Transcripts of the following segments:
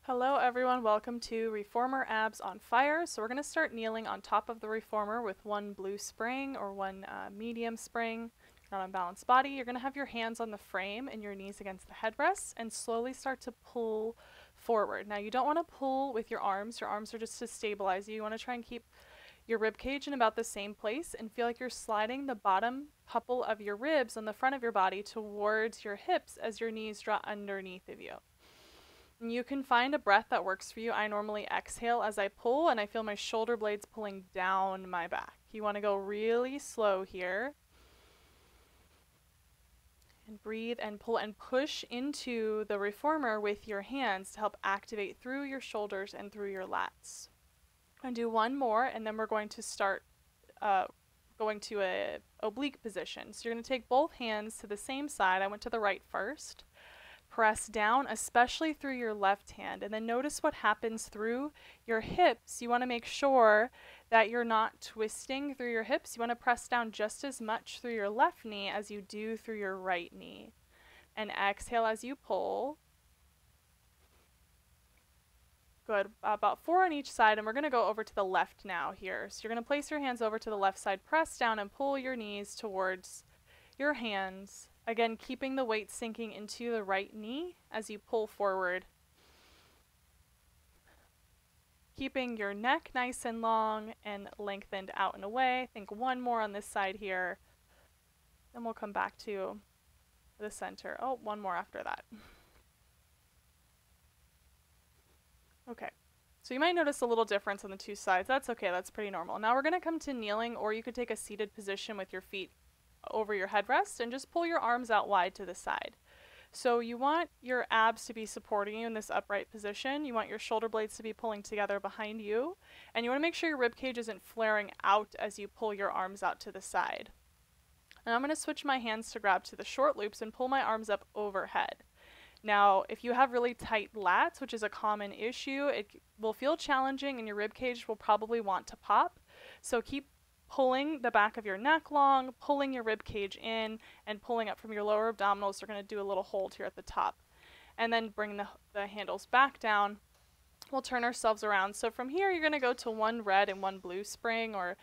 Hello everyone, welcome to Reformer Abs on Fire. So we're going to start kneeling on top of the reformer with one blue spring or one medium spring. Not on balanced body. You're going to have your hands on the frame and your knees against the headrests and slowly start to pull forward. Now you don't want to pull with your arms. Your arms are just to stabilize you. You want to try and keep your rib cage in about the same place and feel like you're sliding the bottom couple of your ribs on the front of your body towards your hips as your knees draw underneath of you. You can find a breath that works for you. I normally exhale as I pull, and I feel my shoulder blades pulling down my back. You want to go really slow here. And breathe and pull and push into the reformer with your hands to help activate through your shoulders and through your lats. And do one more, and then we're going to start going to a oblique position. So you're going to take both hands to the same side. I went to the right first. Press down, especially through your left hand, and then notice what happens through your hips. You want to make sure that you're not twisting through your hips. You want to press down just as much through your left knee as you do through your right knee. And exhale as you pull. Good. About 4 on each side, and we're going to go over to the left now here. So you're going to place your hands over to the left side, press down, and pull your knees towards your hands. Again, keeping the weight sinking into the right knee as you pull forward. Keeping your neck nice and long and lengthened out and away. I think one more on this side here. Then we'll come back to the center. Oh, one more after that. Okay. So you might notice a little difference on the two sides. That's okay. That's pretty normal. Now we're going to come to kneeling, or you could take a seated position with your feet over your headrest and just pull your arms out wide to the side. So you want your abs to be supporting you in this upright position. You want your shoulder blades to be pulling together behind you, and you want to make sure your rib cage isn't flaring out as you pull your arms out to the side. And I'm going to switch my hands to grab to the short loops and pull my arms up overhead. Now, if you have really tight lats, which is a common issue, it will feel challenging and your rib cage will probably want to pop. So keep pulling the back of your neck long, pulling your rib cage in, and pulling up from your lower abdominals. We're going to do a little hold here at the top. And then bring the handles back down. We'll turn ourselves around. So from here, you're going to go to one red and one blue spring, or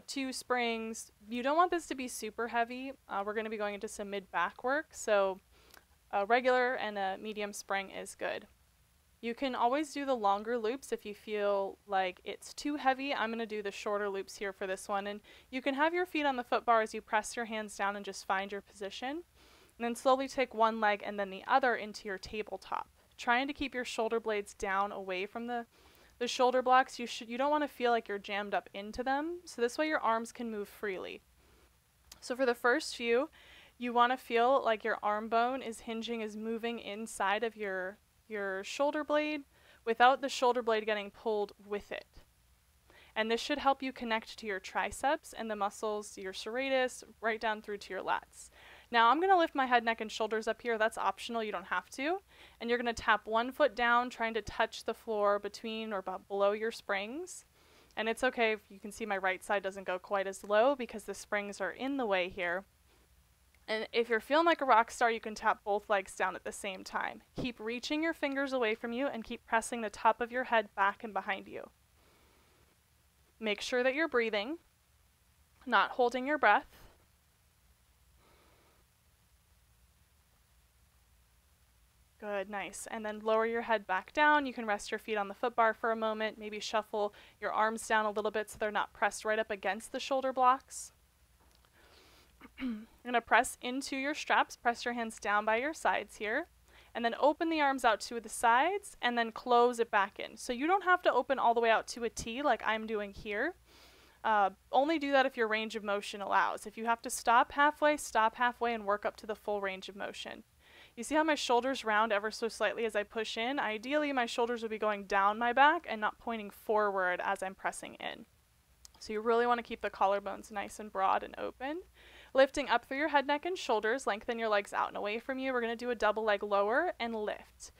2 springs. You don't want this to be super heavy. We're going to be going into some mid-back work, so a regular and a medium spring is good. You can always do the longer loops if you feel like it's too heavy. I'm going to do the shorter loops here for this one. And you can have your feet on the foot bar as you press your hands down and just find your position. And then slowly take one leg and then the other into your tabletop. Trying to keep your shoulder blades down away from the shoulder blocks. You don't want to feel like you're jammed up into them. So this way your arms can move freely. So for the first few, you want to feel like your arm bone is hinging, is moving inside of your shoulder blade without the shoulder blade getting pulled with it. And this should help you connect to your triceps and the muscles, your serratus, right down through to your lats. Now I'm going to lift my head, neck, and shoulders up here. That's optional. You don't have to. And you're going to tap one foot down, trying to touch the floor between or below your springs. And it's okay if you can see my right side doesn't go quite as low because the springs are in the way here. And if you're feeling like a rock star, you can tap both legs down at the same time. Keep reaching your fingers away from you and keep pressing the top of your head back and behind you. Make sure that you're breathing, not holding your breath. Good, nice. And then lower your head back down. You can rest your feet on the foot bar for a moment. Maybe shuffle your arms down a little bit so they're not pressed right up against the shoulder blocks. You're going to press into your straps, press your hands down by your sides here, and then open the arms out to the sides and then close it back in. So you don't have to open all the way out to a T like I'm doing here. Only do that if your range of motion allows. If you have to stop halfway and work up to the full range of motion. You see how my shoulders round ever so slightly as I push in? Ideally, my shoulders would be going down my back and not pointing forward as I'm pressing in. So you really want to keep the collarbones nice and broad and open. Lifting up through your head, neck, and shoulders, lengthen your legs out and away from you. We're going to do a double leg lower and lift.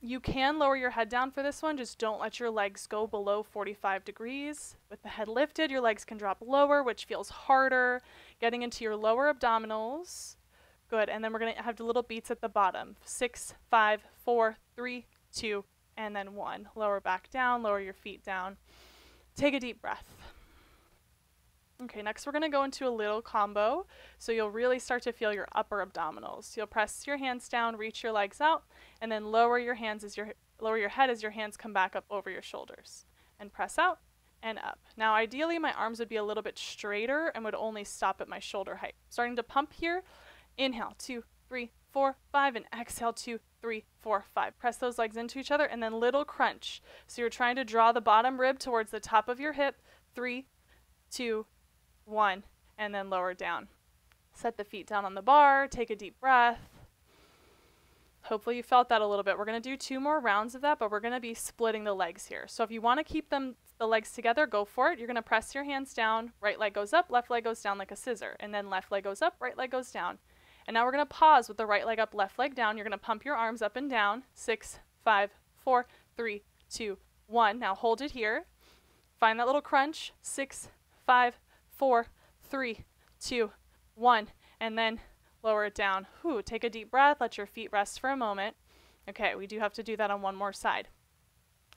You can lower your head down for this one, just don't let your legs go below 45 degrees. With the head lifted, your legs can drop lower, which feels harder, getting into your lower abdominals. Good, and then we're going to have the little beats at the bottom. 6, 5, 4, 3, 2, and then 1. Lower back down, lower your feet down. Take a deep breath. Okay, next we're going to go into a little combo, so you'll really start to feel your upper abdominals. You'll press your hands down, reach your legs out, and then lower your head as your hands come back up over your shoulders. And press out and up. Now ideally my arms would be a little bit straighter and would only stop at my shoulder height. Starting to pump here. Inhale, 2, 3, 4, 5, and exhale, 2, 3, 4, 5. Press those legs into each other, and then little crunch. So you're trying to draw the bottom rib towards the top of your hip. 3, 2, 1, and then lower down. Set the feet down on the bar, take a deep breath. Hopefully you felt that a little bit. We're going to do 2 more rounds of that, but we're going to be splitting the legs here. So if you want to keep the legs together, go for it. You're going to press your hands down, right leg goes up, left leg goes down like a scissor, and then left leg goes up, right leg goes down. And now we're going to pause with the right leg up, left leg down. You're going to pump your arms up and down. 6, 5, 4, 3, 2, 1. Now hold it here. Find that little crunch. 6, 5, 4, 3, 2, 1. And then lower it down. Take a deep breath. Let your feet rest for a moment. Okay, we do have to do that on one more side.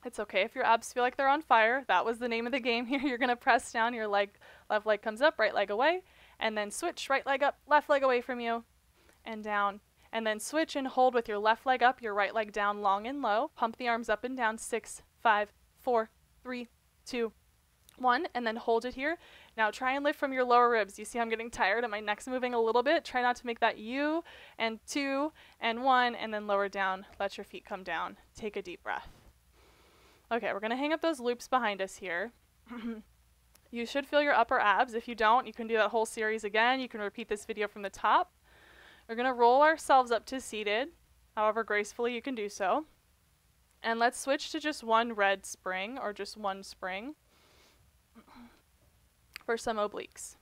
It's okay if your abs feel like they're on fire. That was the name of the game here. You're going to press down. Your left leg comes up, right leg away. And then switch, right leg up, left leg away from you. And down. And then switch and hold with your left leg up, your right leg down long and low. Pump the arms up and down. 6, 5, 4, 3, 2, 1. And then hold it here. Now try and lift from your lower ribs. You see I'm getting tired and my neck's moving a little bit. Try not to make that U, and 2, and 1, and then lower down. Let your feet come down. Take a deep breath. Okay, we're going to hang up those loops behind us here. You should feel your upper abs. If you don't, you can do that whole series again. You can repeat this video from the top. We're going to roll ourselves up to seated, however gracefully you can do so. And let's switch to just one red spring, or just one spring, for some obliques.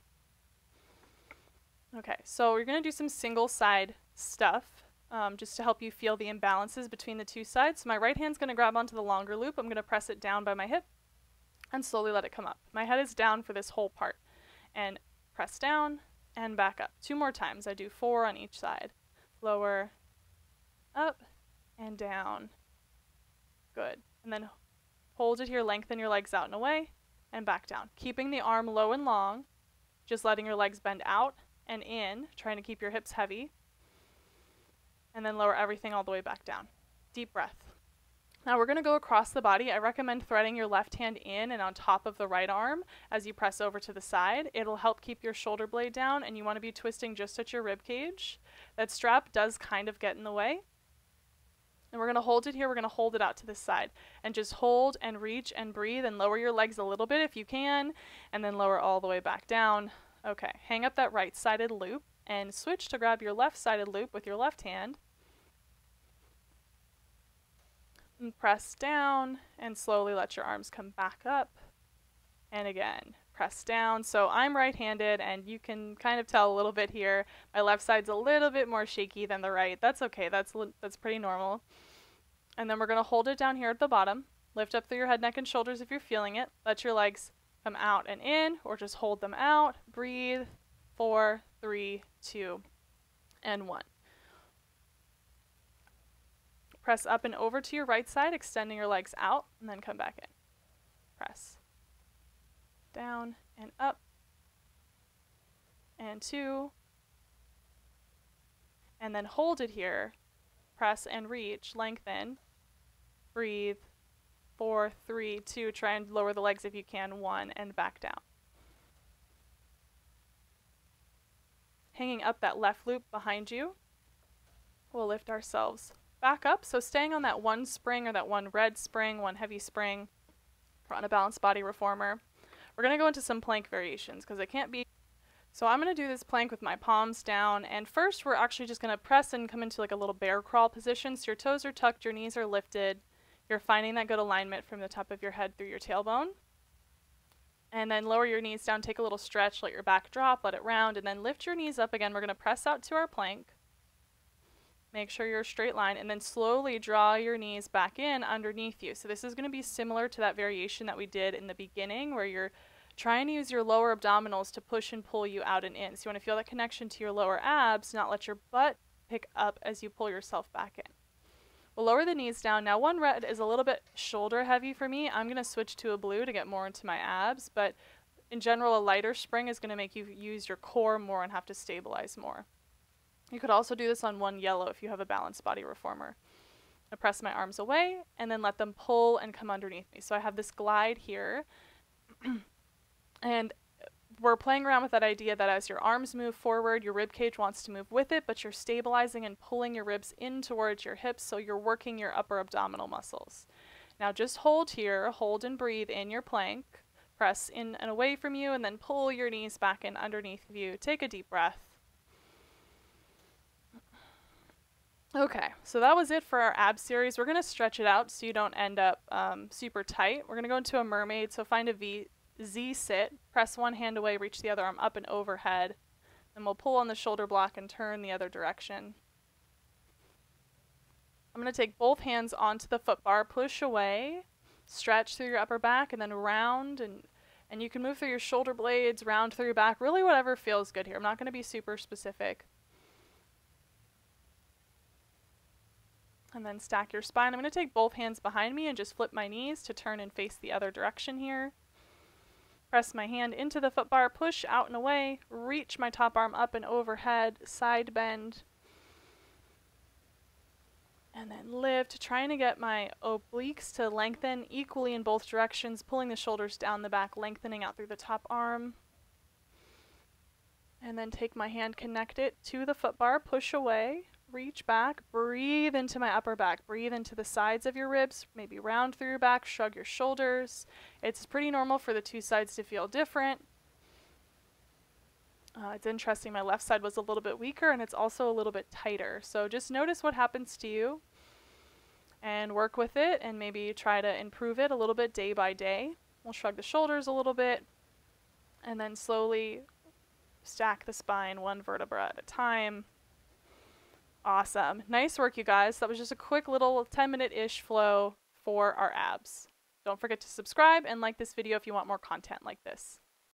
Okay, so we're going to do some single side stuff, just to help you feel the imbalances between the two sides. So my right hand's going to grab onto the longer loop. I'm going to press it down by my hip and slowly let it come up. My head is down for this whole part. And press down and back up. 2 more times. I do 4 on each side. Lower, up, and down. Good. And then hold it here, lengthen your legs out and away, and back down. Keeping the arm low and long, just letting your legs bend out and in, trying to keep your hips heavy. And then lower everything all the way back down. Deep breath. Now we're going to go across the body. I recommend threading your left hand in and on top of the right arm as you press over to the side. It'll help keep your shoulder blade down, and you want to be twisting just at your rib cage. That strap does kind of get in the way. And we're going to hold it here. We're going to hold it out to the side. And just hold and reach and breathe and lower your legs a little bit if you can, and then lower all the way back down. Okay, hang up that right-sided loop and switch to grab your left-sided loop with your left hand. And press down and slowly let your arms come back up. And again, press down. So I'm right-handed, and you can kind of tell a little bit here. My left side's a little bit more shaky than the right. That's okay. That's pretty normal. And then we're going to hold it down here at the bottom. Lift up through your head, neck, and shoulders if you're feeling it. Let your legs come out and in, or just hold them out. Breathe. 4, 3, 2, and 1. Press up and over to your right side, extending your legs out, and then come back in. Press. Down and up. And 2. And then hold it here. Press and reach, lengthen. Breathe. 4, 3, 2. Try and lower the legs if you can. 1, and back down. Hanging up that left loop behind you, we'll lift ourselves back up. So staying on that one spring, or that one red spring, one heavy spring, on a balanced body reformer. We're going to go into some plank variations because it can't be. So I'm going to do this plank with my palms down, and first we're actually just going to press and come into like a little bear crawl position. So your toes are tucked, your knees are lifted. You're finding that good alignment from the top of your head through your tailbone. And then lower your knees down, take a little stretch, let your back drop, let it round, and then lift your knees up again. We're going to press out to our plank. Make sure you're a straight line, and then slowly draw your knees back in underneath you. So this is going to be similar to that variation that we did in the beginning, where you're trying to use your lower abdominals to push and pull you out and in. So you want to feel that connection to your lower abs, not let your butt pick up as you pull yourself back in. We'll lower the knees down. Now one red is a little bit shoulder heavy for me. I'm going to switch to a blue to get more into my abs, but in general, a lighter spring is going to make you use your core more and have to stabilize more. You could also do this on one yellow if you have a balanced body reformer. I press my arms away and then let them pull and come underneath me. So I have this glide here. And we're playing around with that idea that as your arms move forward, your rib cage wants to move with it, but you're stabilizing and pulling your ribs in towards your hips, so you're working your upper abdominal muscles. Now just hold here, hold and breathe in your plank. Press in and away from you, and then pull your knees back in underneath you. Take a deep breath. Okay, so that was it for our ab series. We're going to stretch it out so you don't end up super tight. We're going to go into a mermaid, so find a Z sit. Press one hand away, reach the other arm up and overhead. Then we'll pull on the shoulder block and turn the other direction. I'm going to take both hands onto the foot bar, push away, stretch through your upper back, and then round, and you can move through your shoulder blades, round through your back, really whatever feels good here. I'm not going to be super specific. And then stack your spine. I'm going to take both hands behind me and just flip my knees to turn and face the other direction here. Press my hand into the foot bar, push out and away, reach my top arm up and overhead, side bend. And then lift, trying to get my obliques to lengthen equally in both directions, pulling the shoulders down the back, lengthening out through the top arm. And then take my hand, connect it to the foot bar, push away, reach back, breathe into my upper back, breathe into the sides of your ribs, maybe round through your back, shrug your shoulders. It's pretty normal for the two sides to feel different. It's interesting, my left side was a little bit weaker and it's also a little bit tighter. So just notice what happens to you and work with it and maybe try to improve it a little bit day by day. We'll shrug the shoulders a little bit and then slowly stack the spine one vertebra at a time. Awesome. Nice work, you guys. That was just a quick little 10-minute-ish flow for our abs. Don't forget to subscribe and like this video if you want more content like this.